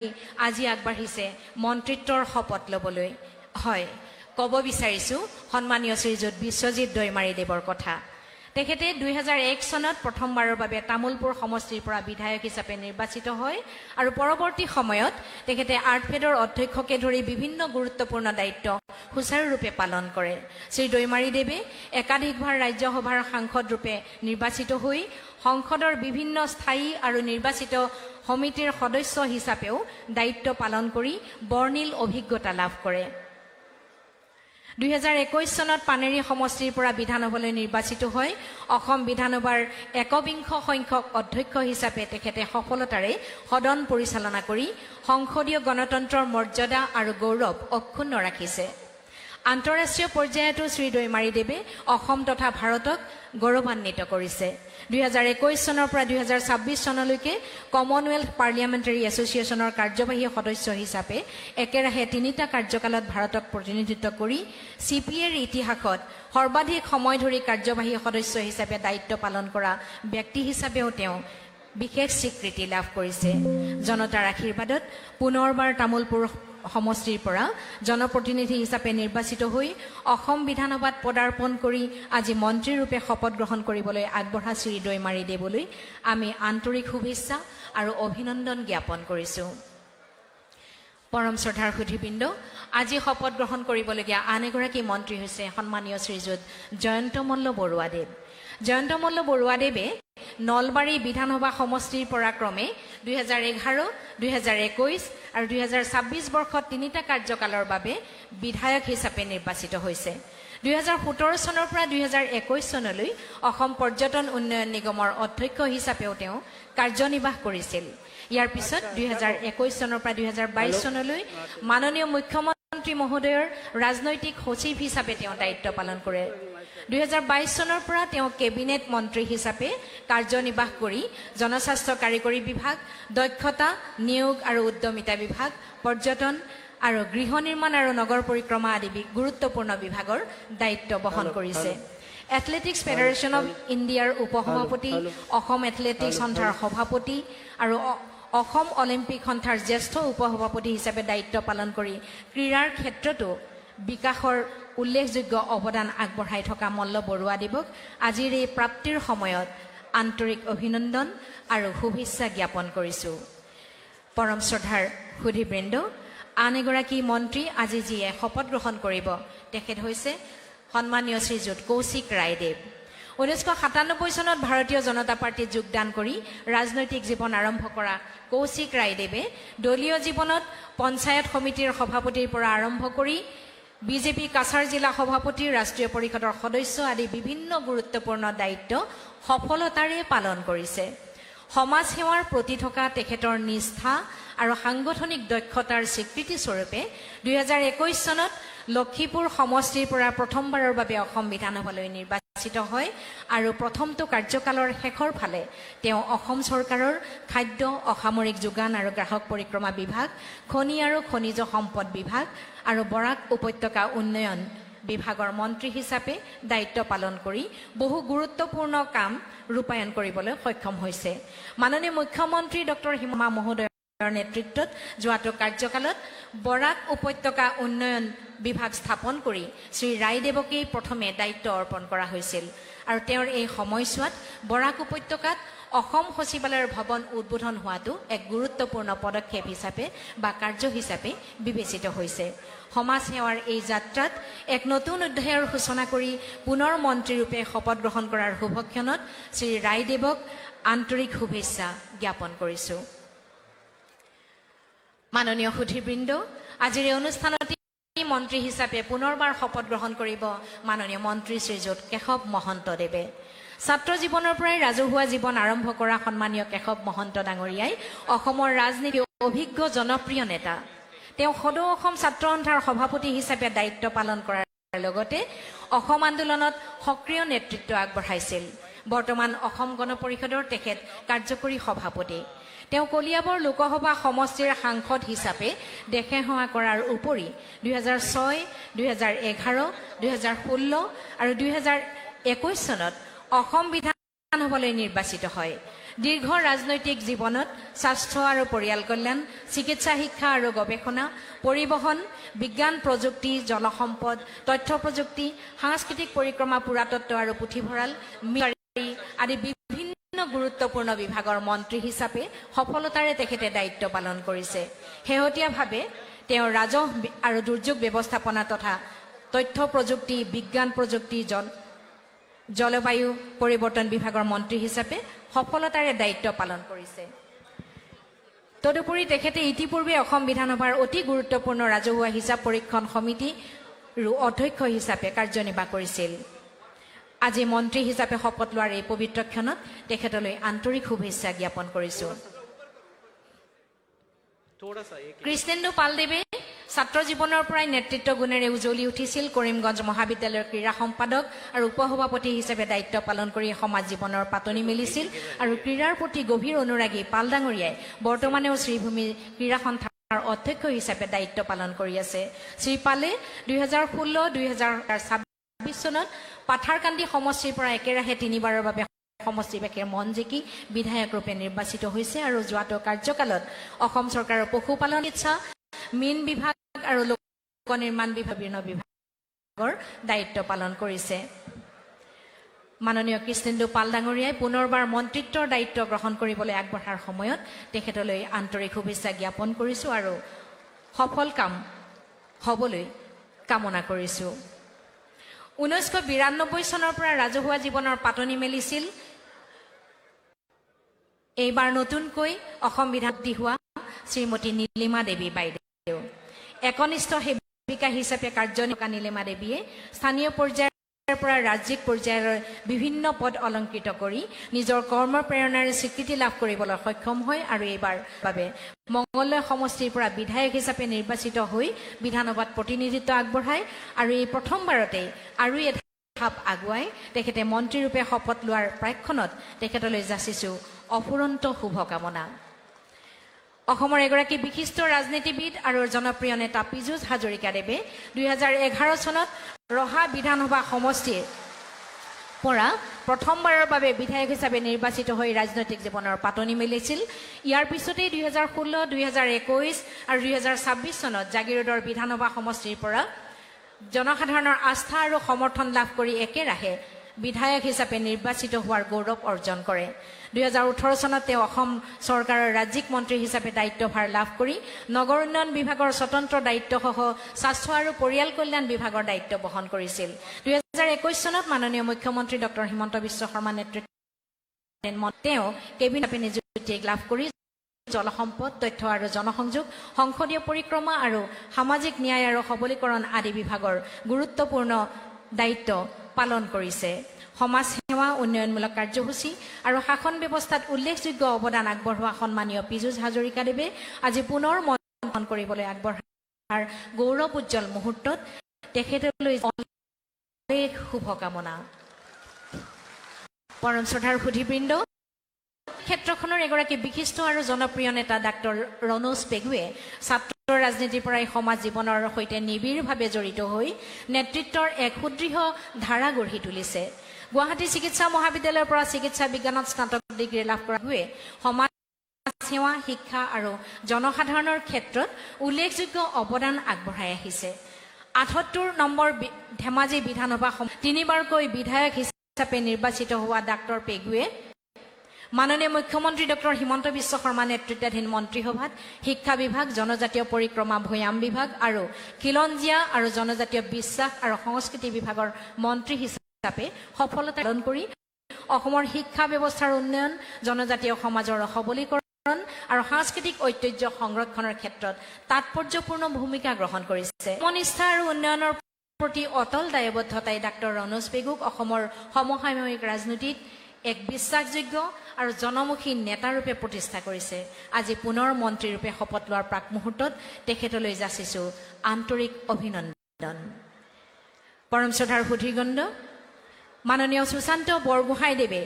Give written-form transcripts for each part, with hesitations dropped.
আজি আগবাঢ়িছে মন্ত্ৰিত্বৰ শপত ল'বলৈ হয় ক'ব বিচাৰিছোঁ সন্মানীয় শ্ৰীযুত বিশ্বজিৎ দৈমাৰীদেৱৰ কথা। তেখেতে 2001 চনত প্ৰথমবাৰৰ বাবে তামুলপুৰ সমষ্টিৰ পৰা বিধায়ক হিচাপে নিৰ্বাচিত হয় আৰু পৰৱৰ্তী সময়ত তেখেতে আৰ্টফেডৰ অধ্যক্ষকে ধৰি বিভিন্ন গুৰুত্বপূৰ্ণ দায়িত্ব সুচাৰুৰূপে পালন কৰে। শ্ৰী দৈমাৰীদেৱে একাধিকবাৰ ৰাজ্যসভাৰ সাংসদ ৰূপে নিৰ্বাচিত হৈ সংসদৰ বিভিন্ন স্থায়ী আৰু নিৰ্বাচিত সমিতিৰ সদস্য হিচাপেও দায়িত্ব পালন কৰি বৰ্ণিল অভিজ্ঞতা লাভ কৰে। 2021 চনত পানেৰী সমষ্টিৰ পৰা বিধানসভালৈ নিৰ্বাচিত হয় অসম বিধানসভাৰ 21 সংখ্যক অধ্যক্ষ হিচাপে তেখেতে সফলতাৰে সদন পৰিচালনা কৰি সংসদীয় গণতন্ত্ৰৰ মৰ্যাদা আৰু গৌৰৱ অক্ষুণ্ণ ৰাখিছে। আন্তঃৰাষ্ট্ৰীয় পৰ্যায়তো শ্ৰী দৈমাৰীদেৱে অসম তথা ভাৰতক গৌৰৱান্বিত কৰিছে। 2021 চনৰ পৰা 2026 চনলৈকে কমনৱেলথ পাৰ্লিয়ামেণ্টাৰী এছ'চিয়েশ্যনৰ কাৰ্যবাহী সদস্য হিচাপে একেৰাহে 3টা কাৰ্যকালত ভাৰতক প্ৰতিনিধিত্ব কৰি CPAৰ ইতিহাসত সৰ্বাধিক সময় ধৰি কাৰ্যবাহী সদস্য হিচাপে দায়িত্ব পালন কৰা ব্যক্তি হিচাপেও তেওঁ বিশেষ স্বীকৃতি লাভ কৰিছে। জনতাৰ আশীৰ্বাদত পুনৰবাৰ তামুলপুৰ সমষ্টিৰ পৰা জনপ্ৰতিনিধি হিচাপে নিৰ্বাচিত হৈ অসম বিধানসভাত পদাৰ্পণ কৰি আজি মন্ত্ৰীৰূপে শপত গ্ৰহণ কৰিবলৈ আগবঢ়া শ্ৰী দৈমাৰীদেৱলৈ আমি আন্তৰিক শুভেচ্ছা আৰু অভিনন্দন জ্ঞাপন কৰিছোঁ। পৰম শ্ৰদ্ধাৰ সুধীবৃন্দ, আজি শপত গ্ৰহণ কৰিবলগীয়া আন এগৰাকী মন্ত্ৰী হৈছে সন্মানীয় শ্ৰীযুত জয়ন্ত মল্ল বৰুৱাদেৱ। জয়ন্ত মল্ল বৰুৱাদেৱে নলবাৰী বিধানসভা সমষ্টিৰ পৰা ক্ৰমে 2011, 2021 আৰু 2026 বৰ্ষত 3টা কাৰ্যকালৰ বাবে বিধায়ক হিচাপে নিৰ্বাচিত হৈছে। 2017 চনৰ পৰা 2021 চনলৈ অসম পৰ্যটন উন্নয়ন নিগমৰ অধ্যক্ষ হিচাপেও তেওঁ কাৰ্যনিৰ্বাহ কৰিছিল। ইয়াৰ পিছত 2021 চনৰ পৰা 2022 চনলৈ মাননীয় মুখ্যমন্ত্ৰী মহোদয়ৰ ৰাজনৈতিক সচিব হিচাপে তেওঁ দায়িত্ব পালন কৰে। 2022 চনৰ পৰা তেওঁ কেবিনেট মন্ত্ৰী হিচাপে কাৰ্যনিৰ্বাহ কৰি জনস্বাস্থ্য কাৰিকৰী বিভাগ, দক্ষতা নিয়োগ আৰু উদ্যমিতা বিভাগ, পৰ্যটন আৰু গৃহ নিৰ্মাণ আৰু নগৰ পৰিক্ৰমা আদি গুৰুত্বপূৰ্ণ বিভাগৰ দায়িত্ব বহন কৰিছে। এথলেটিক্স ফেডাৰেশ্যন অৱ ইণ্ডিয়াৰ উপসভাপতি, অসম এথলেটিক্স সন্থাৰ সভাপতি আৰু অসম অলিম্পিক সন্থাৰ জ্যেষ্ঠ উপসভাপতি হিচাপে দায়িত্ব পালন কৰি ক্ৰীড়াৰ ক্ষেত্ৰতো বিকাশৰ উল্লেখযোগ্য অৱদান আগবঢ়াই থকা মল্ল বৰুৱাদেৱক আজিৰ এই প্ৰাপ্তিৰ সময়ত আন্তৰিক অভিনন্দন আৰু শুভেচ্ছা জ্ঞাপন কৰিছোঁ। পৰম শ্ৰদ্ধাৰ সুধীবৃন্দ, আন এগৰাকী মন্ত্ৰী আজি যিয়ে শপত গ্ৰহণ কৰিব তেখেত হৈছে সন্মানীয় শ্ৰীযুত কৌশিক ৰায়দেৱ। 1997 চনত ভাৰতীয় জনতা পাৰ্টীত যোগদান কৰি ৰাজনৈতিক জীৱন আৰম্ভ কৰা কৌশিক ৰায়দেৱে দলীয় জীৱনত পঞ্চায়ত সমিতিৰ সভাপতিৰ পৰা আৰম্ভ কৰি বিজেপি কাছাৰ জিলা সভাপতি, ৰাষ্ট্ৰীয় পৰিষদৰ সদস্য আদি বিভিন্ন গুৰুত্বপূৰ্ণ দায়িত্ব সফলতাৰে পালন কৰিছে। সমাজ সেৱাৰ প্ৰতি থকা তেখেতৰ নিষ্ঠা আৰু সাংগঠনিক দক্ষতাৰ স্বীকৃতি স্বৰূপে 2021 চনত লক্ষীপুৰ সমষ্টিৰ পৰা প্ৰথমবাৰৰ বাবে অসম বিধানসভালৈ নিৰ্বাচিত হয় আৰু প্ৰথমটো কাৰ্যকালৰ শেষৰ ফালে তেওঁ অসম চৰকাৰৰ খাদ্য, অসামৰিক যোগান আৰু গ্ৰাহক পৰিক্ৰমা বিভাগ, খনি আৰু খনিজ সম্পদ বিভাগ আৰু বৰাক উপত্যকা উন্নয়ন বিভাগৰ মন্ত্ৰী হিচাপে দায়িত্ব পালন কৰি বহু গুৰুত্বপূৰ্ণ কাম ৰূপায়ণ কৰিবলৈ সক্ষম হৈছে। মাননীয় মুখ্যমন্ত্ৰী ডক্টৰ হিমন্ত মহোদয়ৰ নেতৃত্বত যোৱাটো কাৰ্যকালত বৰাক উপত্যকা উন্নয়ন বিভাগ স্থাপন কৰি শ্ৰী ৰায়দেৱকেই প্ৰথমে দায়িত্ব অৰ্পণ কৰা হৈছিল আৰু তেওঁৰ এই সময়ছোৱাত বৰাক উপত্যকাত অসম সচিবালয়ৰ ভৱন উদ্বোধন হোৱাটো এক গুৰুত্বপূৰ্ণ পদক্ষেপ হিচাপে বা কাৰ্য হিচাপে বিবেচিত হৈছে। সমাজ সেৱাৰ এই যাত্ৰাত এক নতুন অধ্যায়ৰ সূচনা কৰি পুনৰ মন্ত্ৰীৰূপে শপত গ্ৰহণ কৰাৰ শুভক্ষণত শ্ৰী ৰায়দেৱক আন্তৰিক শুভেচ্ছা জ্ঞাপন কৰিছোঁ। মাননীয় সুধীবৃন্দ, আজিৰ এই অনুষ্ঠানতে মন্ত্ৰী হিচাপে পুনৰবাৰ শপত গ্ৰহণ কৰিব মাননীয় মন্ত্ৰী শ্ৰীযুত কেশৱ মহন্তদেৱে। ছাত্ৰ জীৱনৰ পৰাই ৰাজহুৱা জীৱন আৰম্ভ কৰা সন্মানীয় কেশৱ মহন্ত ডাঙৰীয়াই অসমৰ ৰাজনীতিৰ অভিজ্ঞ জনপ্ৰিয় নেতা। তেওঁ সদৌ অসম ছাত্ৰ সন্থাৰ সভাপতি হিচাপে দায়িত্ব পালন কৰাৰ লগতে অসম আন্দোলনত সক্ৰিয় নেতৃত্ব আগবঢ়াইছিল। বৰ্তমান অসম গণ পৰিষদৰ তেখেত কাৰ্যকৰী সভাপতি। তেওঁ কলিয়াবৰ লোকসভা সমষ্টিৰ সাংসদ হিচাপে দেশে সেৱা কৰাৰ উপৰি 2006, 2011, 2016 আৰু 2021 চনত অসম বিধানসভালৈ নিৰ্বাচিত হয়। দীৰ্ঘ ৰাজনৈতিক জীৱনত স্বাস্থ্য আৰু পৰিয়াল কল্যাণ, চিকিৎসা শিক্ষা আৰু গৱেষণা, পৰিবহণ, বিজ্ঞান প্ৰযুক্তি, জলসম্পদ, তথ্য প্ৰযুক্তি, সাংস্কৃতিক পৰিক্ৰমা, পুৰাতত্ত্ব আৰু পুথিভঁৰাল আদি বিভিন্ন গুৰুত্বপূৰ্ণ বিভাগৰ মন্ত্ৰী হিচাপে সফলতাৰে তেখেতে দায়িত্ব পালন কৰিছে। শেহতীয়াভাৱে তেওঁ ৰাজহ আৰু দুৰ্যোগ ব্যৱস্থাপনা তথা তথ্য প্ৰযুক্তি, বিজ্ঞান প্ৰযুক্তি, জলবায়ু পৰিৱৰ্তন বিভাগৰ মন্ত্ৰী হিচাপে সফলতাৰে দায়িত্ব পালন কৰিছে। তদুপৰি তেখেতে ইতিপূৰ্বে অসম বিধানসভাৰ অতি গুৰুত্বপূৰ্ণ ৰাজহুৱা হিচাপ পৰীক্ষণ সমিতিৰ অধ্যক্ষ হিচাপে কাৰ্যনিৰ্বাহ কৰিছিল। আজি মন্ত্ৰী হিচাপে শপত লোৱাৰ এই পবিত্ৰ ক্ষণত তেখেতলৈ আন্তৰিক শুভেচ্ছা জ্ঞাপন কৰিছোঁ। কৃষ্ণেন্দু পালদেৱে ছাত্ৰ জীৱনৰ পৰাই নেতৃত্ব গুণেৰে উজ্বলি উঠিছিল। কৰিমগঞ্জ মহাবিদ্যালয়ৰ ক্ৰীড়া সম্পাদক আৰু উপসভাপতি হিচাপে দায়িত্ব পালন কৰি সমাজ জীৱনৰ পাতনি মেলিছিল আৰু ক্ৰীড়াৰ প্ৰতি গভীৰ অনুৰাগী পাল ডাঙৰীয়াই বৰ্তমানেও শ্ৰীভূমি ক্ৰীড়া সন্থাৰ অধ্যক্ষ হিচাপে দায়িত্ব পালন কৰি আছে। শ্ৰীপালে 2016-2026 চনত পাথাৰকান্দি সমষ্টিৰ পৰা একেৰাহে 3বাৰৰ বাবে সমষ্টিবাসীৰ মন জিকি বিধায়ক ৰূপে নিৰ্বাচিত হৈছে আৰু যোৱাটো কাৰ্যকালত অসম চৰকাৰৰ পশুপালন, চিকিৎসা, মীন বিভাগ আৰু লোক নিৰ্মাণ বিভাগৰ দায়িত্ব পালন কৰিছে। মাননীয় কৃষ্ণেন্দু পাল ডাঙৰীয়াই পুনৰবাৰ মন্ত্ৰিত্বৰ দায়িত্ব গ্ৰহণ কৰিবলৈ আগবঢ়াৰ সময়ত তেখেতলৈ আন্তৰিক শুভেচ্ছা জ্ঞাপন কৰিছোঁ আৰু সফল কাম হ'বলৈ কামনা কৰিছোঁ। 1992 চনৰ পৰা ৰাজহুৱা জীৱনৰ পাতনি মেলিছিল। এইবাৰ নতুনকৈ অসম বিধানসভাত হোৱা শ্ৰীমতী নীলিমা দেৱী বাইদেউ একনিষ্ঠ সেৱিকা হিচাপে কাৰ্যনিৰ্বাহ নীলিমা দেৱীয়ে স্থানীয় পৰ্যায়ৰ পৰা ৰাজ্যিক পৰ্যায়ৰ বিভিন্ন পদ অলংকৃত কৰি নিজৰ কৰ্মৰ প্ৰেৰণাৰে স্বীকৃতি লাভ কৰিবলৈ সক্ষম হয় আৰু এইবাৰ বাবে মংগলদৈ সমষ্টিৰ পৰা বিধায়ক হিচাপে নিৰ্বাচিত হৈ বিধানসভাত প্ৰতিনিধিত্ব আগবঢ়ায় আৰু এই প্ৰথমবাৰতেই আৰু এধাপ আগুৱাই তেখেতে মন্ত্ৰীৰূপে শপত লোৱাৰ প্ৰাক্ষণত তেখেতলৈ যাচিছোঁ অফুৰন্ত শুভকামনা। অসমৰ এগৰাকী বিশিষ্ট ৰাজনীতিবিদ আৰু জনপ্ৰিয় নেতা পীযুষ হাজৰিকাদেৱে 2011 চনত ৰহা বিধানসভা সমষ্টিৰ পৰা প্ৰথমবাৰৰ বাবে বিধায়ক হিচাপে নিৰ্বাচিত হৈ ৰাজনৈতিক জীৱনৰ পাতনি মেলিছিল। ইয়াৰ পিছতেই 2016, 2021 আৰু 2026 চনত জাগিৰোডৰ বিধানসভা সমষ্টিৰ পৰা জনসাধাৰণৰ আস্থা আৰু সমৰ্থন লাভ কৰি একেৰাহে বিধায়ক হিচাপে নিৰ্বাচিত হোৱাৰ গৌৰৱ অৰ্জন কৰে। 2018 চনত তেওঁ অসম চৰকাৰৰ ৰাজ্যিক মন্ত্ৰী হিচাপে দায়িত্বভাৰ লাভ কৰি নগৰ উন্নয়ন বিভাগৰ স্বতন্ত্ৰ দায়িত্বসহ স্বাস্থ্য আৰু পৰিয়াল কল্যাণ বিভাগৰ দায়িত্ব বহন কৰিছিল। 2021 চনত মাননীয় মুখ্যমন্ত্ৰী ডক্টৰ হিমন্ত বিশ্ব শৰ্মা নেতৃত্বত তেওঁ কেবিনেট নিযুক্তি লাভ কৰি জলসম্পদ, তথ্য আৰু জনসংযোগ, সংসদীয় পৰিক্ৰমা আৰু সামাজিক ন্যায় আৰু সবলীকৰণ আদি বিভাগৰ গুৰুত্বপূৰ্ণ দায়িত্ব পালন কৰিছে। সমাজ সেৱা, উন্নয়নমূলক কাৰ্যসূচী আৰু শাসন ব্যৱস্থাত উল্লেখযোগ্য অৱদান আগবঢ়োৱা সন্মানীয় পীযুষ হাজৰিকাদেৱে আজি পুনৰ মন কৰিবলৈ আগবঢ়াৰ গৌৰৱ উজ্জ্বল মুহূৰ্তত তেখেতলৈ অনেক শুভকামনা। পৰম শ্ৰদ্ধাৰ সুধীবৃন্দ, ক্ষেত্ৰখনৰ এগৰাকী বিশিষ্ট আৰু জনপ্ৰিয় নেতা ডাক্তৰ ৰণোজ পেগুৱে ছাত্ৰ ৰাজনীতিৰ পৰাই সমাজ জীৱনৰ সৈতে নিবিড়ভাৱে জড়িত হৈ নেতৃত্বৰ এক সুদৃঢ় ধাৰা গঢ়ি তুলিছে। গুৱাহাটী চিকিৎসা মহাবিদ্যালয়ৰ পৰা চিকিৎসা বিজ্ঞানত স্নাতক ডিগ্ৰী লাভ কৰা হৈ সমাজ সেৱা, শিক্ষা আৰু জনসাধাৰণৰ ক্ষেত্ৰত উল্লেখযোগ্য অৱদান আগবঢ়াই আহিছে। ৭৮ নম্বৰ ধেমাজি বিধানসভা 3বাৰকৈ বিধায়ক হিচাপে নিৰ্বাচিত হোৱা ডাক্তৰ পেগুৱে মাননীয় মুখ্যমন্ত্ৰী ডক্টৰ হিমন্ত বিশ্ব শৰ্মা নেতৃত্বাধীন মন্ত্ৰীসভাত শিক্ষা বিভাগ, জনজাতীয় পৰিক্ৰমা, ভৈয়াম বিভাগ আৰু খিলঞ্জীয়া আৰু জনজাতীয় বিশ্বাস আৰু সংস্কৃতি বিভাগৰ মন্ত্ৰী হিচাপে সফলতা পালন কৰি অসমৰ শিক্ষা ব্যৱস্থাৰ উন্নয়ন, জনজাতীয় সমাজৰ সবলীকৰণ আৰু সাংস্কৃতিক ঐতিহ্য সংৰক্ষণৰ ক্ষেত্ৰত তাৎপৰ্যপূৰ্ণ ভূমিকা গ্ৰহণ কৰিছে। সমনিষ্ঠা আৰু উন্নয়নৰ প্ৰতি অটল দায়বদ্ধতাই ডাক্তৰ ৰণোজ পেগুক অসমৰ সমসাময়িক ৰাজনীতিত এক বিশ্বাসযোগ্য আৰু জনমুখী নেতাৰূপে প্ৰতিষ্ঠা কৰিছে। আজি পুনৰ মন্ত্ৰীৰূপে শপত লোৱাৰ প্ৰাক মুহূৰ্তত তেখেতলৈ যাচিছোঁ আন্তৰিক অভিনন্দন। পৰম শ্ৰদ্ধাৰ সুধীবৃন্দ, মাননীয় সুশান্ত বৰগোহাঁইদেৱে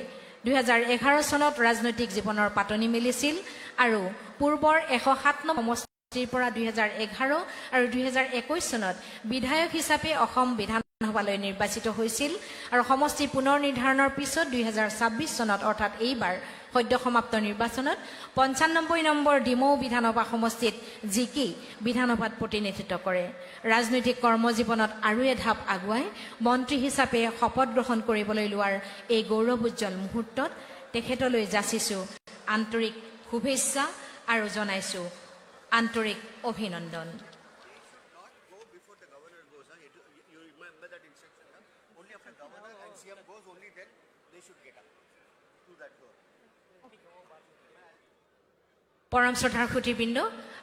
2011 চনত ৰাজনৈতিক জীৱনৰ পাতনি মেলিছিল আৰু পূৰ্বৰ 107 নং সমষ্টিৰ পৰা 2011 আৰু 2021 চনত বিধায়ক হিচাপে অসম বিধানসভালৈ নিৰ্বাচিত হৈছিল আৰু সমষ্টি পুনৰ নিৰ্ধাৰণৰ পিছত 2026 চনত অৰ্থাৎ এইবাৰ সদ্য সমাপ্ত নিৰ্বাচনত 95 নম্বৰ ডিমৌ বিধানসভা সমষ্টিত জিকি বিধানসভাত প্ৰতিনিধিত্ব কৰে। ৰাজনৈতিক কৰ্মজীৱনত আৰু এধাপ আগুৱাই মন্ত্ৰী হিচাপে শপত গ্ৰহণ কৰিবলৈ লোৱাৰ এই গৌৰৱোজ্জ্বল মুহূৰ্তত তেখেতলৈ যাচিছো আন্তৰিক শুভেচ্ছা আৰু জনাইছো আন্তৰিক অভিনন্দন। পৰম শ্ৰদ্ধাৰ সুধীবৃন্দ,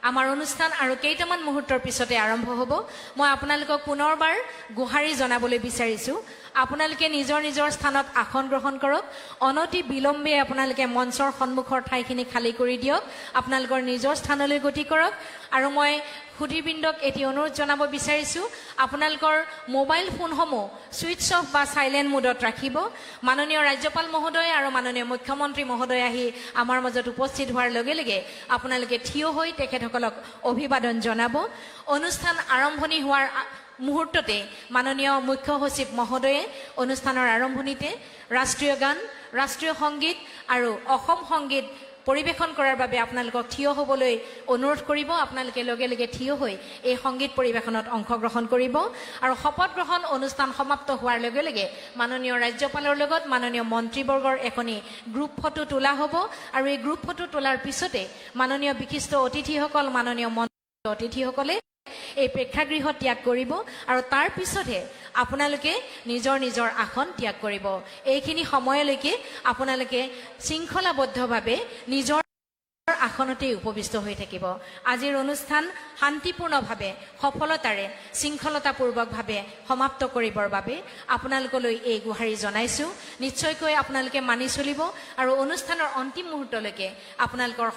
আমাৰ অনুষ্ঠান আৰু কেইটামান মুহূৰ্তৰ পিছতে আৰম্ভ হ'ব। মই আপোনালোকক পুনৰবাৰ গুহাৰি জনাবলৈ বিচাৰিছোঁ, আপোনালোকে নিজৰ নিজৰ স্থানত আসন গ্ৰহণ কৰক। অনতি বিলম্বে আপোনালোকে মঞ্চৰ সন্মুখৰ ঠাইখিনি খালী কৰি দিয়ক। আপোনালোকৰ নিজৰ স্থানলৈ গতি কৰক। আৰু মই সুধীবৃন্দক এটি অনুৰোধ জনাব বিচাৰিছোঁ, আপোনালোকৰ মোবাইল ফোনসমূহ ছুইচ অফ বা চাইলেণ্ট মোডত ৰাখিব। মাননীয় ৰাজ্যপাল মহোদয় আৰু মাননীয় মুখ্যমন্ত্ৰী মহোদয় আহি আমাৰ মাজত উপস্থিত হোৱাৰ লগে লগে আপোনালোকে থিয় হৈ তেখেতসকলক অভিবাদন জনাব। অনুষ্ঠান আৰম্ভণি হোৱাৰ মুহূৰ্ততে মাননীয় মুখ্য সচিব মহোদয়ে অনুষ্ঠানৰ আৰম্ভণিতে ৰাষ্ট্ৰীয় গান, ৰাষ্ট্ৰীয় সংগীত আৰু অসম সংগীত পৰিৱেশন কৰাৰ বাবে আপোনালোকক থিয় হ'বলৈ অনুৰোধ কৰিব। আপোনালোকে লগে লগে থিয় হৈ এই সংগীত পৰিৱেশনত অংশগ্ৰহণ কৰিব। আৰু শপত গ্ৰহণ অনুষ্ঠান সমাপ্ত হোৱাৰ লগে লগে মাননীয় ৰাজ্যপালৰ লগত মাননীয় মন্ত্ৰীবৰ্গৰ এখনি গ্ৰুপ ফটো তোলা হ'ব। আৰু এই গ্ৰুপ ফটো তোলাৰ পিছতে মাননীয় বিশিষ্ট অতিথিসকল, মাননীয় মন্ত্ৰী অতিথিসকলে এই প্ৰেক্ষাগৃহ ত্যাগ কৰিব আৰু তাৰ পিছতহে আপোনালোকে নিজৰ নিজৰ আসন ত্যাগ কৰিব। এইখিনি সময়লৈকে আপোনালোকে শৃংখলাবদ্ধভাৱে নিজৰ আসনতেই উপবিষ্ট হৈ থাকিব। আজিৰ অনুষ্ঠান শান্তিপূৰ্ণভাৱে, সফলতাৰে, শৃংখলতাপূৰ্বকভাৱে সমাপ্ত কৰিবৰ বাবে আপোনালোকলৈ এই গুহাৰি জনাইছোঁ। নিশ্চয়কৈ আপোনালোকে মানি চলিব আৰু অনুষ্ঠানৰ অন্তিম মুহূৰ্তলৈকে আপোনালোকৰ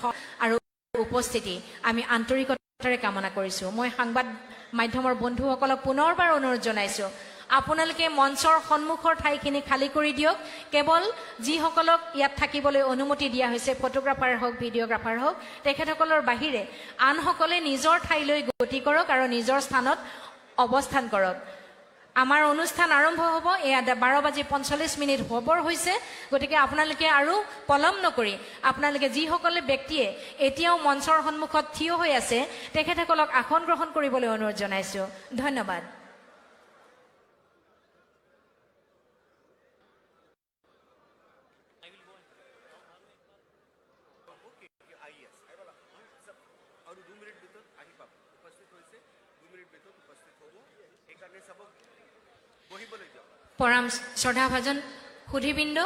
আৰু উপস্থিতি আমি আন্তৰিকতাৰে কামনা কৰিছোঁ। মই সংবাদ মাধ্যমৰ বন্ধুসকলক পুনৰবাৰ অনুৰোধ জনাইছোঁ, আপোনালোকে মঞ্চৰ সন্মুখৰ ঠাইখিনি খালী কৰি দিয়ক। কেৱল যিসকলক ইয়াত থাকিবলৈ অনুমতি দিয়া হৈছে, ফটোগ্ৰাফাৰ হওক, ভিডিঅ'গ্ৰাফাৰ হওক, তেখেতসকলৰ বাহিৰে আনসকলে নিজৰ ঠাইলৈ গতি কৰক আৰু নিজৰ স্থানত অৱস্থান কৰক। আমাৰ অনুষ্ঠান আৰম্ভ হ'ব। এয়া 12:45 হ'বৰ হৈছে। গতিকে আপোনালোকে আৰু পলম নকৰি আপোনালোকে যিসকলে ব্যক্তিয়ে এতিয়াও মঞ্চৰ সন্মুখত থিয় হৈ আছে তেখেতসকলক আসন গ্ৰহণ কৰিবলৈ অনুৰোধ জনাইছোঁ। ধন্যবাদ। পৰম শ্ৰদ্ধাভাজন সুধীবৃন্দ,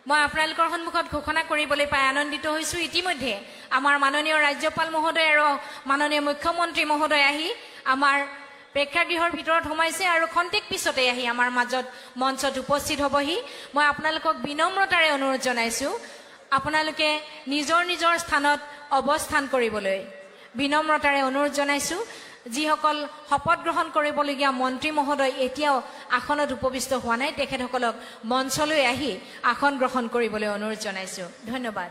মই আপোনালোকৰ সন্মুখত ঘোষণা কৰিবলৈ পাই আনন্দিত হৈছোঁ। ইতিমধ্যে আমাৰ মাননীয় ৰাজ্যপাল মহোদয় আৰু মাননীয় মুখ্যমন্ত্ৰী মহোদয় আহি আমাৰ প্ৰেক্ষাগৃহৰ ভিতৰত সোমাইছে আৰু খন্তেক পিছতে আহি আমাৰ মাজত মঞ্চত উপস্থিত হ'বহি। মই আপোনালোকক বিনম্ৰতাৰে অনুৰোধ জনাইছোঁ, আপোনালোকে নিজৰ নিজৰ স্থানত অৱস্থান কৰিবলৈ বিনম্ৰতাৰে অনুৰোধ জনাইছোঁ। যিসকল শপত গ্ৰহণ কৰিবলগীয়া মন্ত্ৰী মহোদয় এতিয়াও আসনত উপবিষ্ট হোৱা নাই, তেখেতসকলক মঞ্চলৈ আহি আসন গ্ৰহণ কৰিবলৈ অনুৰোধ জনাইছোঁ। ধন্যবাদ।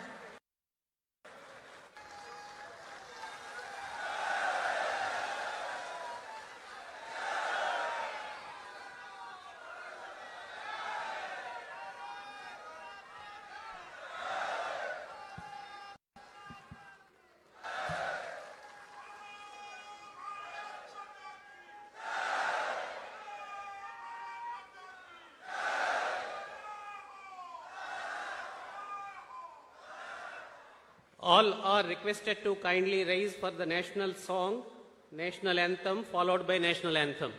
All are requested to kindly rise for the national song, national anthem, followed by national anthem.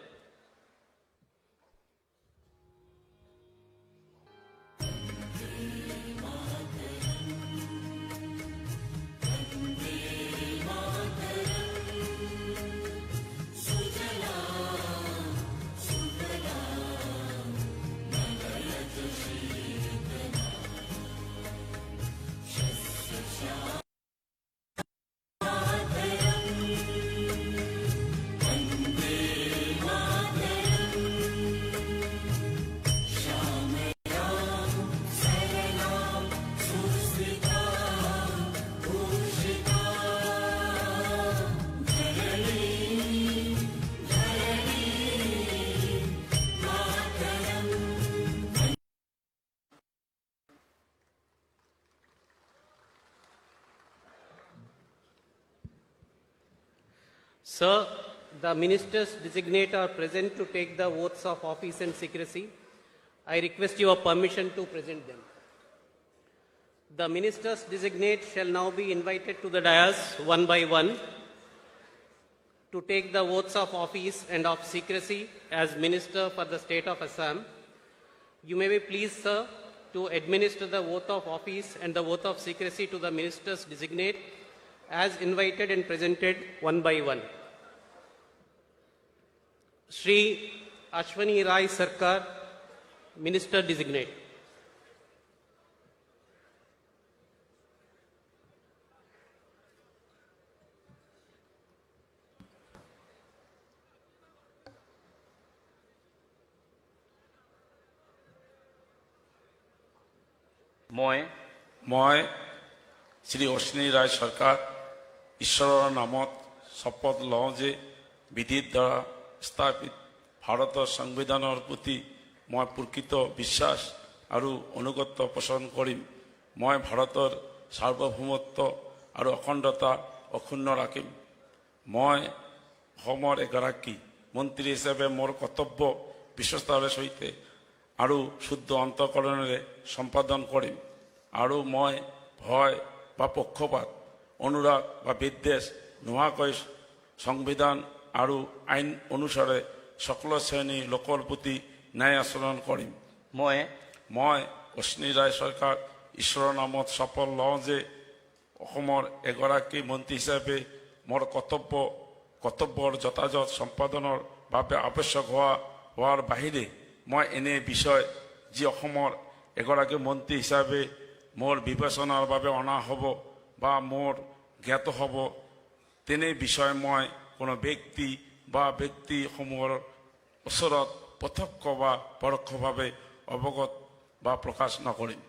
Sir, the ministers designate are present to take the oaths of office and secrecy. I request your permission to present them. The ministers designate shall now be invited to the dais one by one to take the oaths of office and of secrecy as minister for the state of Assam. You may be pleased, sir, to administer the oath of office and the oath of secrecy to the ministers designate as invited and presented one by one. Shri Ashwani Rai Sarkar, Minister Designate. মই শ্ৰী অশ্বিনী ৰায় চৰকাৰ ঈশ্বৰৰ নামত শপত লওঁ যে বিধিৰ দ্বাৰা স্থাপিত ভাৰতৰ সংবিধানৰ প্ৰতি মই প্ৰকৃত বিশ্বাস আৰু অনুগত্য পোষণ কৰিম। মই ভাৰতৰ সাৰ্বভৌমত্ব আৰু অখণ্ডতা অক্ষুণ্ণ ৰাখিম। মই অসমৰ এগৰাকী মন্ত্ৰী হিচাপে মোৰ কৰ্তব্য বিশ্বস্তাৰ সৈতে আৰু শুদ্ধ অন্তঃকৰণেৰে সম্পাদন কৰিম আৰু মই ভয় বা পক্ষপাত অনুৰাগ বা বিদ্বেষ নোহোৱাকৈ সংবিধান আৰু আইন অনুসাৰে সকলো শ্ৰেণীৰ লোকৰ প্ৰতি ন্যায় আচৰণ কৰিম। মই অশ্বিনী ৰায় চৰকাৰ ঈশ্বৰৰ নামত শপত লওঁ যে অসমৰ এগৰাকী মন্ত্ৰী হিচাপে মোৰ কৰ্তব্যৰ যথাযথ সম্পাদনৰ বাবে আৱশ্যক হোৱাৰ বাহিৰে মই এনে বিষয় যি অসমৰ এগৰাকী মন্ত্ৰী হিচাপে মোৰ বিবেচনাৰ বাবে অনা হ'ব বা মোৰ জ্ঞাত হ'ব তেনে বিষয় মই কোনো ব্যক্তি বা ব্যক্তিসমূহৰ ওচৰত প্ৰত্যক্ষ বা পৰোক্ষভাৱে অৱগত বা প্ৰকাশ নকৰিম।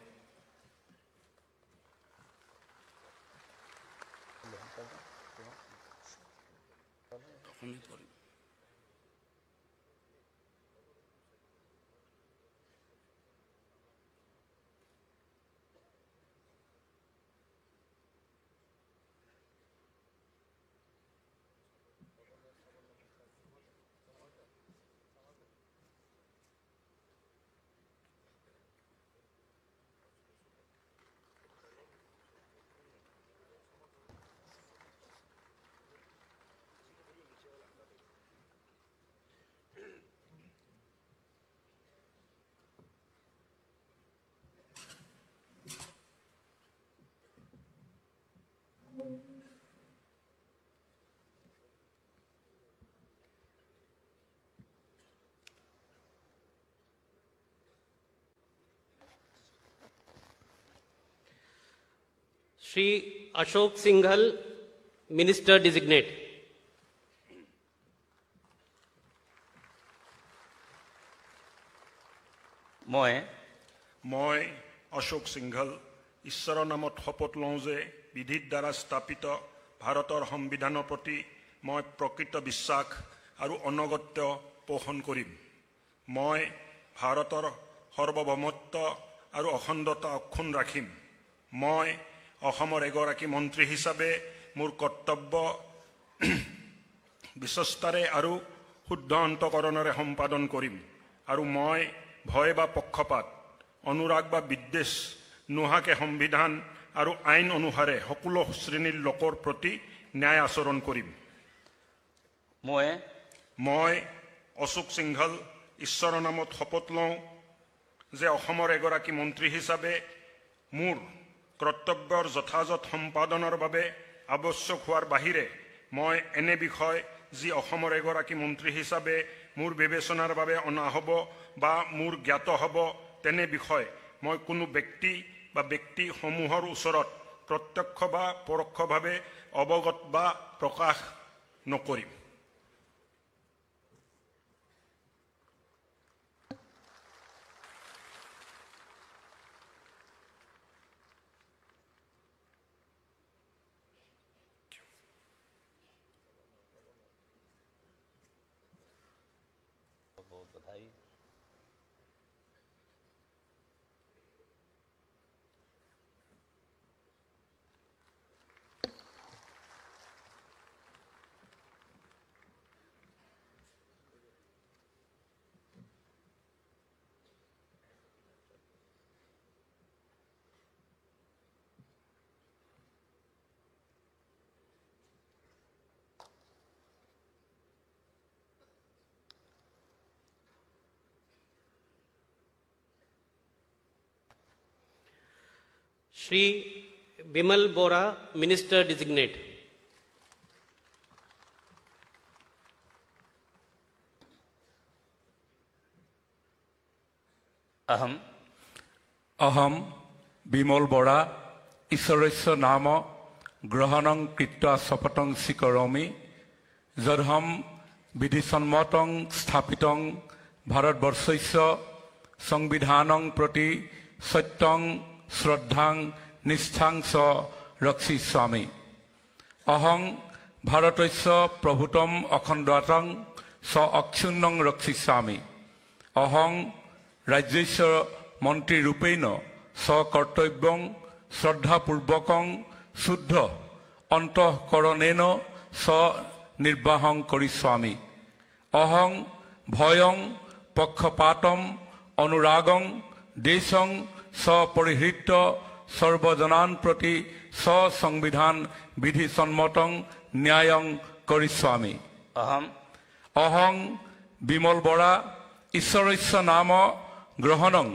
Shri Ashok Singhal, Minister Designate. মই অশোক সিংঘল ঈশ্বৰৰ নামত শপত লওঁ যে বিধিৰ দ্বাৰা স্থাপিত ভাৰতৰ সংবিধানৰ প্ৰতি মই প্ৰকৃত বিশ্বাস আৰু অনুগত্য পোষণ কৰিম। মই ভাৰতৰ সাৰ্বভৌমত্ব আৰু অখণ্ডতা অক্ষুণ্ণ ৰাখিম। মই অসমৰ এগৰাকী মন্ত্ৰী হিচাপে মোৰ কৰ্তব্য বিশ্বস্তাৰে আৰু শুদ্ধ অন্তঃকৰণেৰে সম্পাদন কৰিম আৰু মই ভয় বা পক্ষপাত অনুৰাগ বা বিদ্বেষ নোহোৱাকৈ সংবিধান আৰু আইন অনুসাৰে সকলো শ্ৰেণীৰ লোকৰ প্ৰতি ন্যায় আচৰণ কৰিম। মই অশোক সিংঘল ঈশ্বৰৰ নামত শপত লওঁ যে অসমৰ এগৰাকী মন্ত্ৰী হিচাপে মোৰ কৰ্তব্যৰ যথাযথ সম্পাদনৰ বাবে আৱশ্যক হোৱাৰ বাহিৰে মই এনে বিষয় যি অসমৰ এগৰাকী মন্ত্ৰী হিচাপে মোৰ বিবেচনাৰ বাবে অনা হ'ব বা মোৰ জ্ঞাত হ'ব তেনে বিষয় মই কোনো ব্যক্তি বা ব্যক্তিসমূহৰ ওচৰত প্ৰত্যক্ষ বা পৰোক্ষভাৱে অৱগত বা প্ৰকাশ নকৰিম। Shri Bimal Bora, Minister Designate. अहम बिमल बरा ईश्वरस्य नाम ग्रहणं कृत्वा शपथं स्वीकरोमि यदहं विधिसम्मतं स्थापितं भारतवर्षस्य संविधानं प्रति सत्यं श्रद्धां निष्ठां च रक्षिष्यामि। अहं भारतस्य प्रभुत्वम् अखण्डतां च अक्षुण्णं रक्षिष्यामि। अहं राज्यस्य मन्त्रीरूपेण स्वकर्तव्यं श्रद्धापूर्वकं शुद्ध अन्तःकरणेन स निर्वाहं करिष्यामि। अहं भयं पक्षपातम् अनुरागं देशं सपरिहृत्य सर्वजनान् प्रति संविधान विधिसम्मतं न्यायं करिष्यामि। अहं बिमल बरा ईश्वरस्य नाम ग्रहणं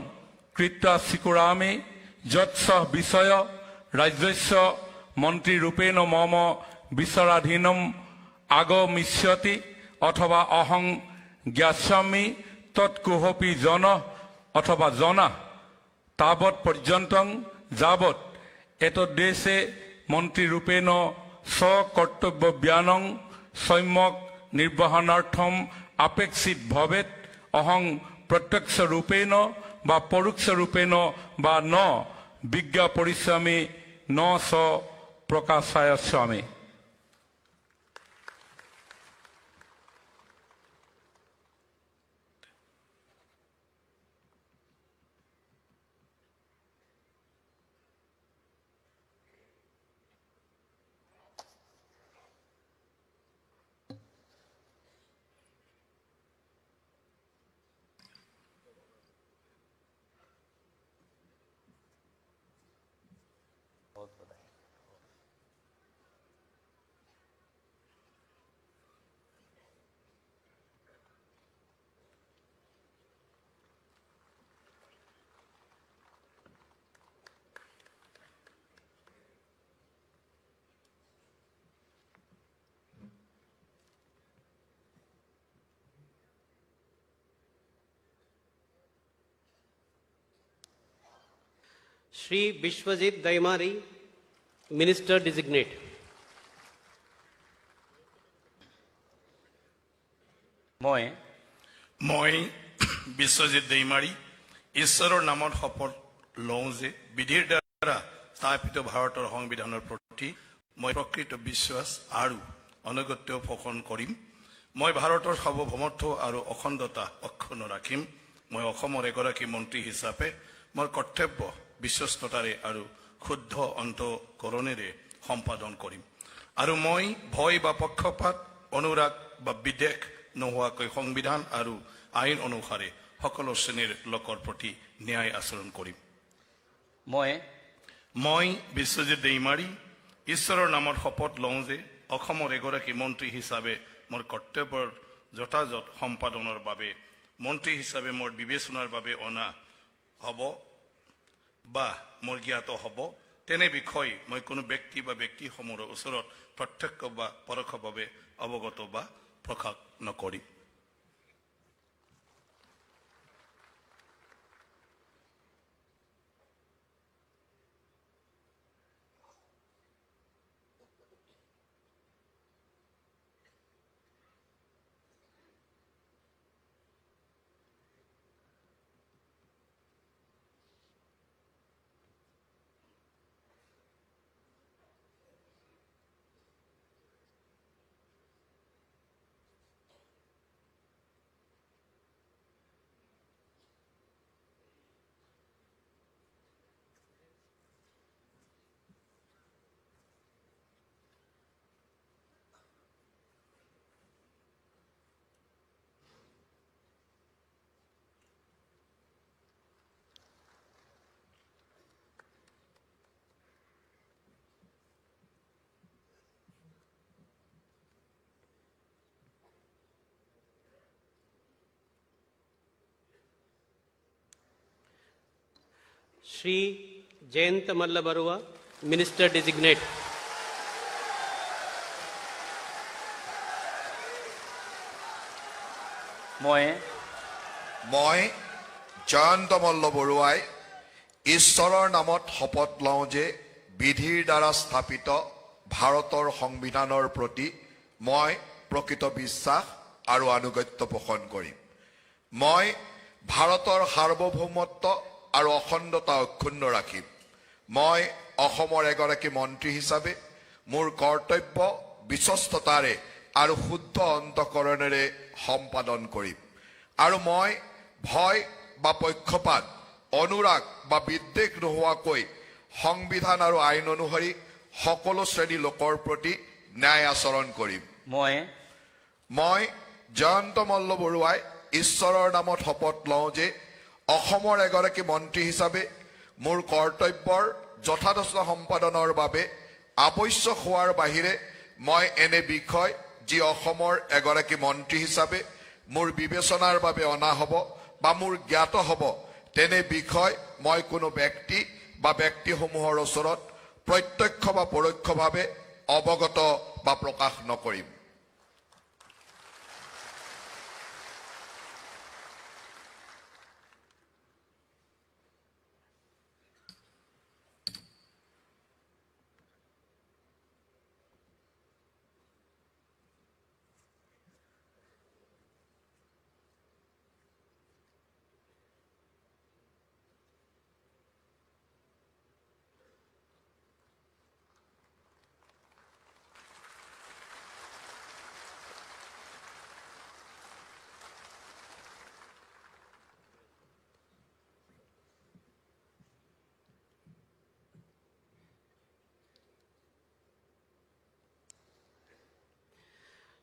कृत्वा स्वीकरोमि यत्स विषय राज्यस्य मन्त्रीरूपेण मम विचाराधीनम् आगमिष्यति अथवा अहं ज्ञास्यामि तत्कोऽपि जनः अथवा जना तावत् पर्यन्तं यावत् एतद्देशे मन्त्रीरूपेण स्वकर्तव्यज्ञानं सम्यक् निर्वहणार्थम् अपेक्षित भवेत् अहं प्रत्यक्षरूपेण वा परोक्षरूपेण वा न विज्ञापयिष्यामि न स प्रकाशयिष्यामि। Shri Bishwajit Daimari, Minister Designate. মই বিশ্বজিৎ দৈমাৰী ঈশ্বৰৰ নামত শপত লওঁ যে বিধিৰ দ্বাৰা স্থাপিত ভাৰতৰ সংবিধানৰ প্ৰতি মই প্ৰকৃত বিশ্বাস আৰু অনুগত্য পোষণ কৰিম। মই ভাৰতৰ সাৰ্বভৌমত্ব আৰু অখণ্ডতা অক্ষুণ্ণ ৰাখিম। মই অসমৰ এগৰাকী মন্ত্ৰী হিচাপে মোৰ কৰ্তব্য বিশ্বস্ততাৰে আৰু শুদ্ধ অন্তঃকৰণেৰে সম্পাদন কৰিম আৰু মই ভয় বা পক্ষপাত অনুৰাগ বা বিদ্বেষ নোহোৱাকৈ সংবিধান আৰু আইন অনুসাৰে সকলো শ্ৰেণীৰ লোকৰ প্ৰতি ন্যায় আচৰণ কৰিম। মই বিশ্বজিৎ দৈমাৰী ঈশ্বৰৰ নামত শপত লওঁ যে অসমৰ এগৰাকী মন্ত্ৰী হিচাপে মোৰ কৰ্তব্যৰ যথাযথ সম্পাদনৰ বাবে মন্ত্ৰী হিচাপে মোৰ বিবেচনাৰ বাবে অনা হ'ব বা মোৰ জ্ঞাত হ'ব তেনে বিষয় মই কোনো ব্যক্তি বা ব্যক্তিসমূহৰ ওচৰত প্ৰত্যক্ষ বা পৰোক্ষভাৱে অৱগত বা প্ৰকাশ নকৰিম। Shri Jayant Malla Barua, Minister Designate. মই জয়ন্ত মল্ল বৰুৱাই ঈশ্বৰৰ নামত শপত লওঁ যে বিধিৰ দ্বাৰা স্থাপিত ভাৰতৰ সংবিধানৰ প্ৰতি মই প্ৰকৃত বিশ্বাস আৰু আনুগত্য পোষণ কৰিম। মই ভাৰতৰ সাৰ্বভৌমত্ব আৰু অখণ্ডতা অক্ষুণ্ণ ৰাখিম। মই অসমৰ এগৰাকী মন্ত্ৰী হিচাপে মোৰ কৰ্তব্য বিশ্বস্ততাৰে আৰু শুদ্ধ অন্তঃকৰণেৰে সম্পাদন কৰিম আৰু মই ভয় বা পক্ষপাত অনুৰাগ বা বিদ্বেষ নোহোৱাকৈ সংবিধান আৰু আইন অনুসৰি সকলো শ্ৰেণীৰ লোকৰ প্ৰতি ন্যায় আচৰণ কৰিম। মই জয়ন্ত মল্ল বৰুৱাই ঈশ্বৰৰ নামত শপত লওঁ যে অসমৰ এগৰাকী মন্ত্ৰী হিচাপে মোৰ কৰ্তব্যৰ যথাযথ সম্পাদনৰ বাবে আৱশ্যক হোৱাৰ বাহিৰে মই এনে বিষয় যি অসমৰ এগৰাকী মন্ত্ৰী হিচাপে মোৰ বিবেচনাৰ বাবে অনা হ'ব বা মোৰ জ্ঞাত হ'ব তেনে বিষয় মই কোনো ব্যক্তি বা ব্যক্তিসমূহৰ ওচৰত প্ৰত্যক্ষ বা পৰোক্ষভাৱে অৱগত বা প্ৰকাশ নকৰিম।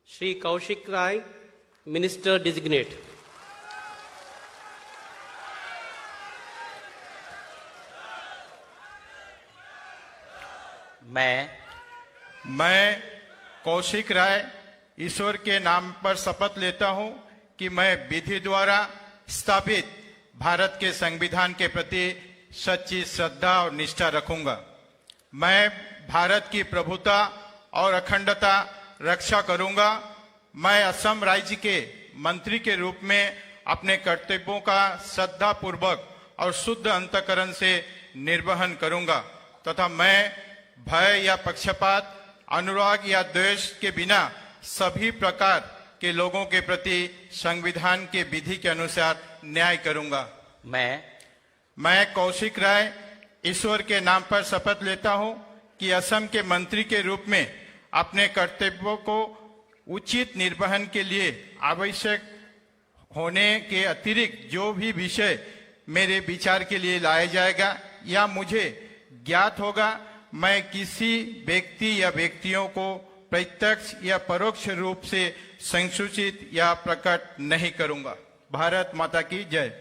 Shri Kaushik Rai, Minister Designate. मैं कौशिक राय ईश्वर के नाम पर शपथ लेता हूं कि मैं विधि द्वारा स्थापित भारत के संविधान के प्रति सच्ची श्रद्धा और निष्ठा रखूंगा। मैं भारत की प्रभुता और अखंडता रक्षा करूंगा। मैं असम राज्य के मंत्री के रूप में अपने कर्तव्यों का श्रद्धापूर्वक और शुद्ध अंतःकरण से निर्वहन करूंगा तथा मैं भय या पक्षपात, अनुराग या द्वेष के बिना सभी प्रकार के लोगों के प्रति संविधान के विधि के अनुसार न्याय करूंगा। मैं कौशिक राय ईश्वर के नाम पर शपथ लेता हूं कि असम के मंत्री के रूप में अपने कर्तव्यों को उचित निर्वहन के लिए आवश्यक होने के अतिरिक्त जो भी विषय मेरे विचार के लिए लाया जाएगा या मुझे ज्ञात होगा, मैं किसी व्यक्ति या व्यक्तियों को प्रत्यक्ष या परोक्ष रूप से संसूचित या प्रकट नहीं करूंगा। भारत माता की जय।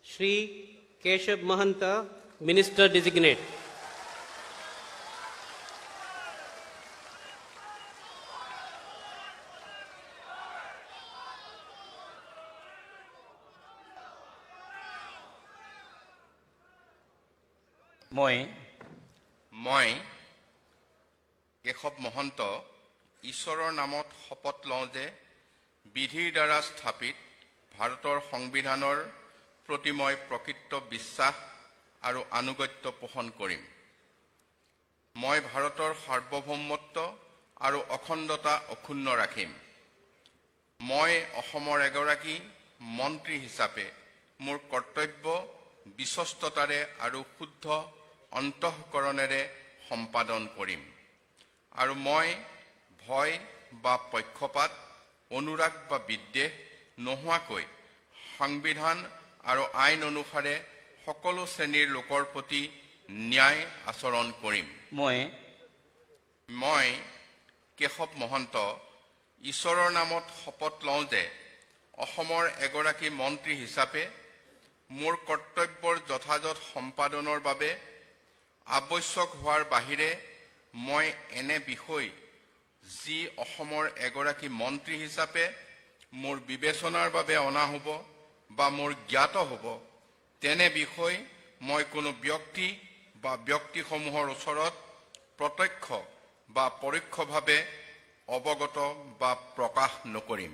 Shri Keshav Mahanta, Minister Designate. মই কেশৱ মহন্ত ঈশ্বৰৰ নামত শপত লওঁ যে বিধিৰ দ্বাৰা স্থাপিত ভাৰতৰ সংবিধানৰ প্ৰতি মই প্ৰকৃত বিশ্বাস আৰু আনুগত্য পোষণ কৰিম। মই ভাৰতৰ সাৰ্বভৌমত্ব আৰু অখণ্ডতা অক্ষুণ্ণ ৰাখিম। মই অসমৰ এগৰাকী মন্ত্ৰী হিচাপে মোৰ কৰ্তব্য বিশ্বস্ততাৰে আৰু শুদ্ধ অন্তঃকৰণেৰে সম্পাদন কৰিম আৰু মই ভয় বা পক্ষপাত অনুৰাগ বা বিদ্বেষ নোহোৱাকৈ সংবিধান আৰু আইন অনুসাৰে সকলো শ্ৰেণীৰ লোকৰ প্ৰতি ন্যায় আচৰণ কৰিম। মই কেশৱ মহন্ত ঈশ্বৰৰ নামত শপত লওঁ যে অসমৰ এগৰাকী মন্ত্ৰী হিচাপে মোৰ কৰ্তব্যৰ যথাযথ সম্পাদনৰ বাবে আৱশ্যক হোৱাৰ বাহিৰে মই এনে বিষয় যি অসমৰ এগৰাকী মন্ত্ৰী হিচাপে মোৰ বিবেচনাৰ বাবে অনা হ'ব বা মোৰ জ্ঞাত হ'ব তেনে বিষয় মই কোনো ব্যক্তি বা ব্যক্তিসমূহৰ ওচৰত প্ৰত্যক্ষ বা পৰোক্ষভাৱে অৱগত বা প্ৰকাশ নকৰিম।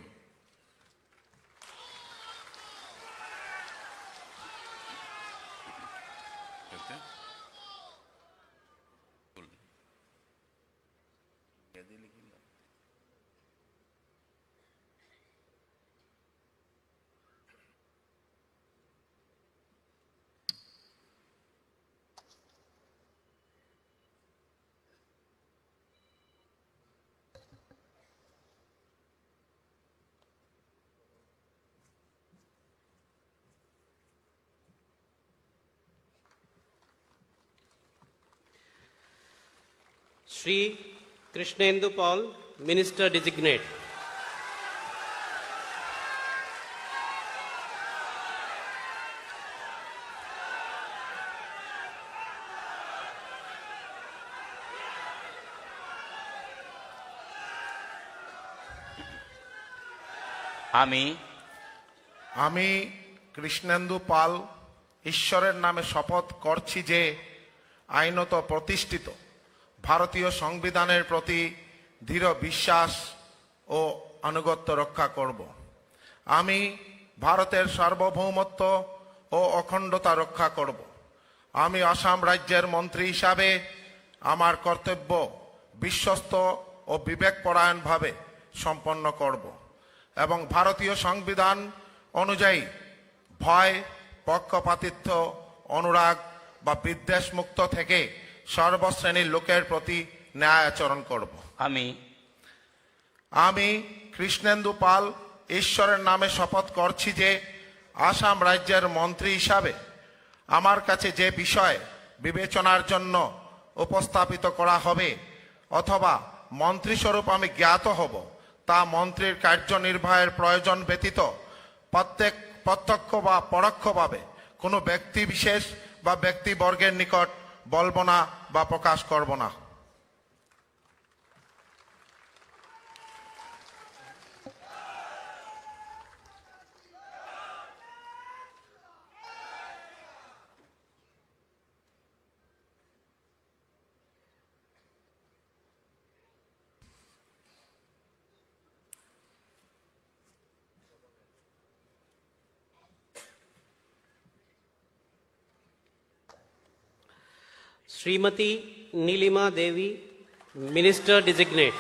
Shri Krishnendu Paul, Minister Designate. আমি কৃষ্ণেন্দু পাল ঈশ্বরের নামে শপথ করছি যে আইনত প্রতিষ্ঠিত ভারতীয় সংবিধানের প্রতি দৃঢ় বিশ্বাস ও আনুগত্য রক্ষা করব। আমি ভারতের সার্বভৌমত্ব ও অখণ্ডতা রক্ষা করব। আমি আসাম রাজ্যের মন্ত্রী হিসাবে আমার কর্তব্য বিশ্বস্ত ও বিবেকপরায়ণভাবে সম্পন্ন করব এবং ভারতীয় সংবিধান অনুযায়ী ভয়, পক্ষপাতিত্ব, অনুরাগ বা বিদ্বেষ মুক্ত থেকে সর্বশ্রেণীর লোকের প্রতি ন্যায় আচরণ করব। আমি কৃষ্ণেন্দু পাল ঈশ্বরের নামে শপথ করছি যে আসাম রাজ্যের মন্ত্রী হিসাবে আমার কাছে যে বিষয় বিবেচনার জন্য উপস্থাপিত করা হবে অথবা মন্ত্রীস্বরূপ আমি জ্ঞাত হব তা মন্ত্রীর কার্যনির্বাহের প্রয়োজন ব্যতীত প্রত্যক্ষ বা পরোক্ষভাবে কোনো ব্যক্তি বিশেষ বা ব্যক্তিবর্গের নিকট বলবো না বা প্রকাশ করব না। Srimati Nilima Devi, Minister Designate.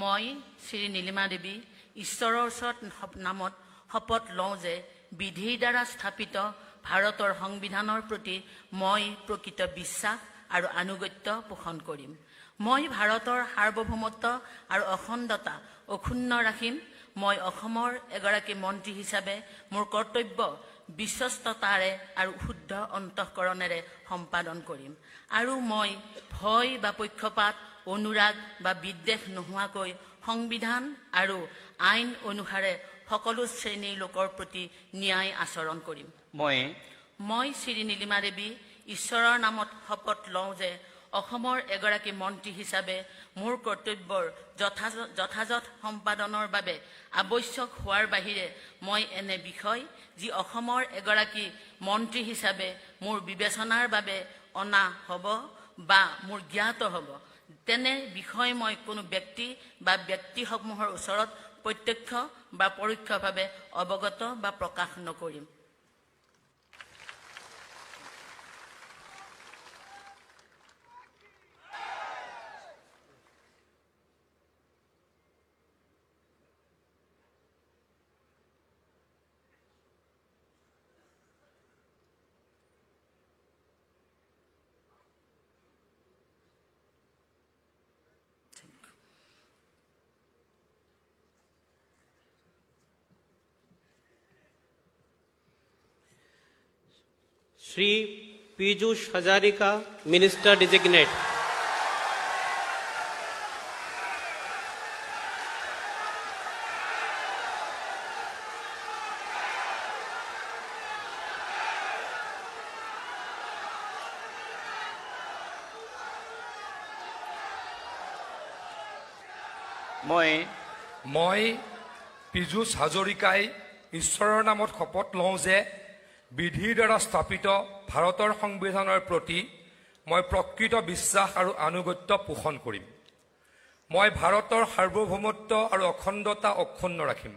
মই শ্ৰী নীলিমা দেৱী ঈশ্বৰৰ ওচৰত নামত শপত লওঁ যে বিধিৰ দ্বাৰা স্থাপিত ভাৰতৰ সংবিধানৰ প্ৰতি মই প্ৰকৃত বিশ্বাস আৰু আনুগত্য পোষণ কৰিম। মই ভাৰতৰ সাৰ্বভৌমত্ব আৰু অখণ্ডতা অক্ষুণ্ণ ৰাখিম। মই অসমৰ এগৰাকী মন্ত্ৰী হিচাপে মোৰ কৰ্তব্য বিশ্বস্ততাৰে আৰু শুদ্ধ অন্তঃকৰণেৰে সম্পাদন কৰিম আৰু মই ভয় বা পক্ষপাত অনুৰাগ বা বিদ্বেষ নোহোৱাকৈ সংবিধান আৰু আইন অনুসাৰে সকলো শ্ৰেণীৰ লোকৰ প্ৰতি ন্যায় আচৰণ কৰিম। মই শ্ৰী নীলিমা দেৱী ঈশ্বৰৰ নামত শপত লওঁ যে অসমৰ এগৰাকী মন্ত্ৰী হিচাপে মোৰ কৰ্তব্যৰ যথাযথ সম্পাদনৰ বাবে আৱশ্যক হোৱাৰ বাহিৰে মই এনে বিষয় যি অসমৰ এগৰাকী মন্ত্ৰী হিচাপে মোৰ বিবেচনাৰ বাবে অনা হ'ব বা মোৰ জ্ঞাত হ'ব তেনে বিষয় মই কোনো ব্যক্তি বা ব্যক্তিসমূহৰ ওচৰত প্ৰত্যক্ষ বা পৰোক্ষভাৱে অৱগত বা প্ৰকাশ নকৰিম। Shri Piyush Hazarika, Minister Designate. মই পীযুষ হাজৰিকাই ঈশ্বৰৰ নামত শপত লওঁ যে বিধিৰ দ্বাৰা স্থাপিত ভাৰতৰ সংবিধানৰ প্ৰতি মই প্ৰকৃত বিশ্বাস আৰু আনুগত্য পোষণ কৰিম। মই ভাৰতৰ সাৰ্বভৌমত্ব আৰু অখণ্ডতা অক্ষুণ্ণ ৰাখিম।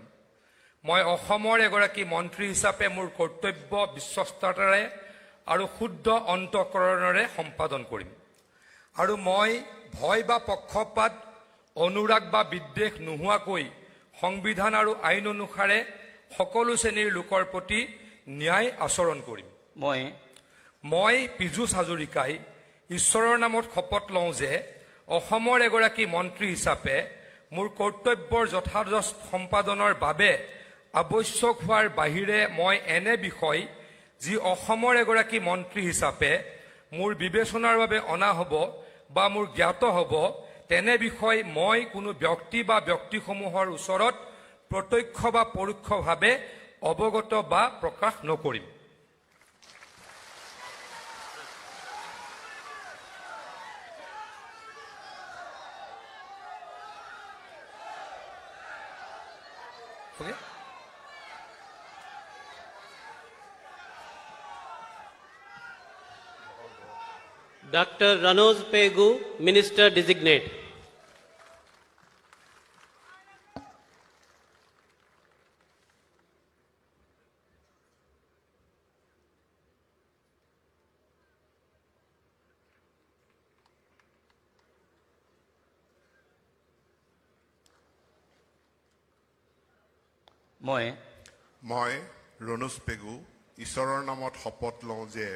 মই অসমৰ এগৰাকী মন্ত্ৰী হিচাপে মোৰ কৰ্তব্য বিশ্বস্ততাৰে আৰু শুদ্ধ অন্তঃকৰণেৰে সম্পাদন কৰিম। আৰু মই ভয় বা পক্ষপাত অনুৰাগ বা বিদ্বেষ নোহোৱাকৈ সংবিধান আৰু আইন অনুসাৰে সকলো শ্ৰেণীৰ লোকৰ প্ৰতি ন্যায় আচৰণ কৰিম। মই পীযুষ হাজৰিকাই ঈশ্বৰৰ নামত শপত লওঁ যে অসমৰ এগৰাকী মন্ত্ৰী হিচাপে মোৰ কৰ্তব্যৰ যথাযথ সম্পাদনৰ বাবে আৱশ্যক হোৱাৰ বাহিৰে মই এনে বিষয় যি অসমৰ এগৰাকী মন্ত্ৰী হিচাপে মোৰ বিবেচনাৰ বাবে অনা হ'ব বা মোৰ জ্ঞাত হ'ব তেনে বিষয় মই কোনো ব্যক্তি বা ব্যক্তিসমূহৰ ওচৰত প্ৰত্যক্ষ বা পৰোক্ষভাৱে অৱগত বা প্ৰকাশ নকৰিম। Dr. Ranoz Pegu, Minister Designate. মই ৰণোজ পেগু ঈশ্বৰৰ নামত শপত লওঁ যে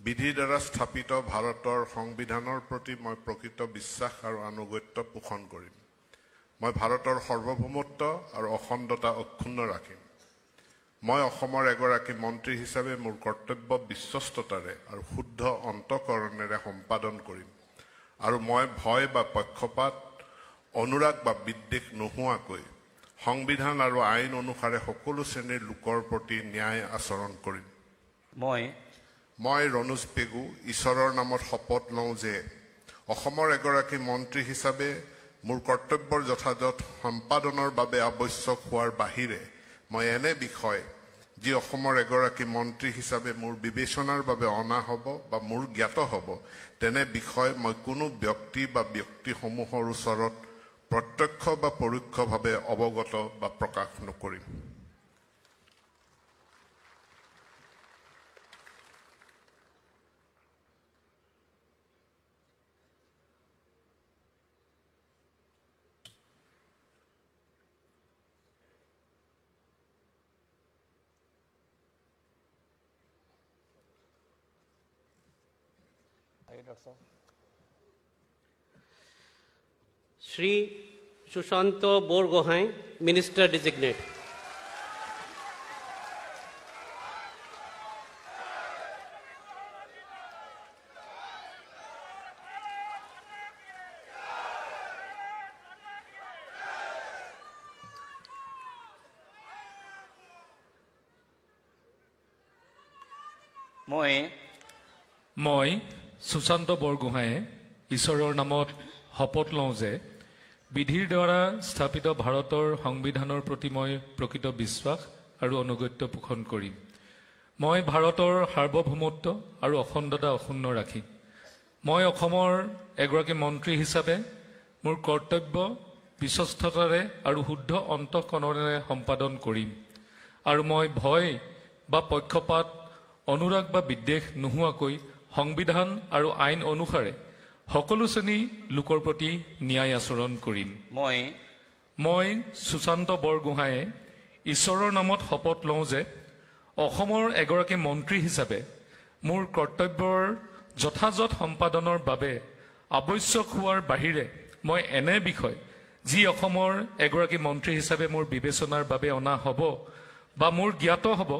বিধিৰ দ্বাৰা স্থাপিত ভাৰতৰ সংবিধানৰ প্ৰতি মই প্ৰকৃত বিশ্বাস আৰু আনুগত্য পোষণ কৰিম। মই ভাৰতৰ সাৰ্বভৌমত্ব আৰু অখণ্ডতা অক্ষুণ্ণ ৰাখিম। মই অসমৰ এগৰাকী মন্ত্ৰী হিচাপে মোৰ কৰ্তব্য বিশ্বস্ততাৰে আৰু শুদ্ধ অন্তঃকৰণেৰে সম্পাদন কৰিম। আৰু মই ভয় বা পক্ষপাত অনুৰাগ বা বিদ্বেষ নোহোৱাকৈ সংবিধান আৰু আইন অনুসাৰে সকলো শ্ৰেণীৰ লোকৰ প্ৰতি ন্যায় আচৰণ কৰিম। মই ৰণোজ পেগু ঈশ্বৰৰ নামত শপত লওঁ যে অসমৰ এগৰাকী মন্ত্ৰী হিচাপে মোৰ কৰ্তব্যৰ যথাযথ সম্পাদনৰ বাবে আৱশ্যক হোৱাৰ বাহিৰে মই এনে বিষয় যি অসমৰ এগৰাকী মন্ত্ৰী হিচাপে মোৰ বিবেচনাৰ বাবে অনা হ'ব বা মোৰ জ্ঞাত হ'ব তেনে বিষয় মই কোনো ব্যক্তি বা ব্যক্তিসমূহৰ ওচৰত প্ৰত্যক্ষ বা পৰোক্ষভাৱে অৱগত বা প্ৰকাশ নকৰিম। Shri Sushanto Borgohain, Minister Designate. মই সুশান্ত বৰগোহাঁয়ে ঈশ্বৰৰ নামত শপত লওঁ যে বিধিৰ দ্বাৰা স্থাপিত ভাৰতৰ সংবিধানৰ প্ৰতি মই প্ৰকৃত বিশ্বাস আৰু অনুগত্য পোষণ কৰিম। মই ভাৰতৰ সাৰ্বভৌমত্ব আৰু অখণ্ডতা অক্ষুণ্ণ ৰাখি মই অসমৰ এগৰাকী মন্ত্ৰী হিচাপে মোৰ কৰ্তব্য বিশ্বস্ততাৰে আৰু শুদ্ধ অন্তঃকৰণেৰে সম্পাদন কৰিম আৰু মই ভয় বা পক্ষপাত অনুৰাগ বা বিদ্বেষ নোহোৱাকৈ সংবিধান আৰু আইন অনুসাৰে সকলো শ্ৰেণী লোকৰ প্ৰতি ন্যায় আচৰণ কৰিম। মই সুশান্ত বৰগোহাঁয়ে ঈশ্বৰৰ নামত শপত লওঁ যে অসমৰ এগৰাকী মন্ত্ৰী হিচাপে মোৰ কৰ্তব্যৰ যথাযথ সম্পাদনৰ বাবে আৱশ্যক হোৱাৰ বাহিৰে মই এনে বিষয় যি অসমৰ এগৰাকী মন্ত্ৰী হিচাপে মোৰ বিবেচনাৰ বাবে অনা হ'ব বা মোৰ জ্ঞাত হ'ব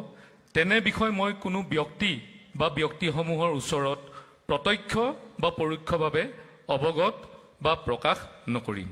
তেনে বিষয় মই কোনো ব্যক্তি বা ব্যক্তিসমূহৰ ওচৰত প্ৰত্যক্ষ বা পৰোক্ষভাৱে অৱগত বা প্ৰকাশ নকৰিম।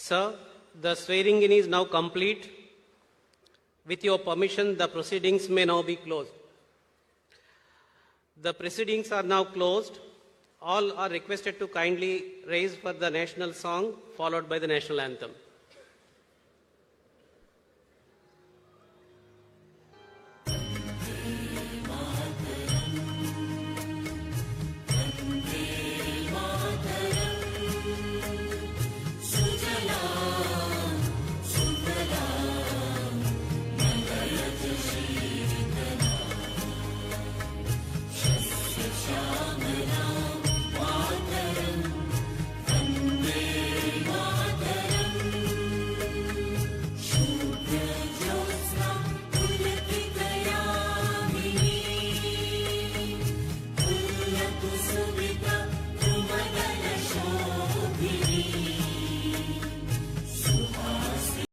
Sir, the swearing-in is now complete. With your permission, the proceedings may now be closed. The proceedings are now closed. All are requested to kindly raise for the national song, followed by the national anthem.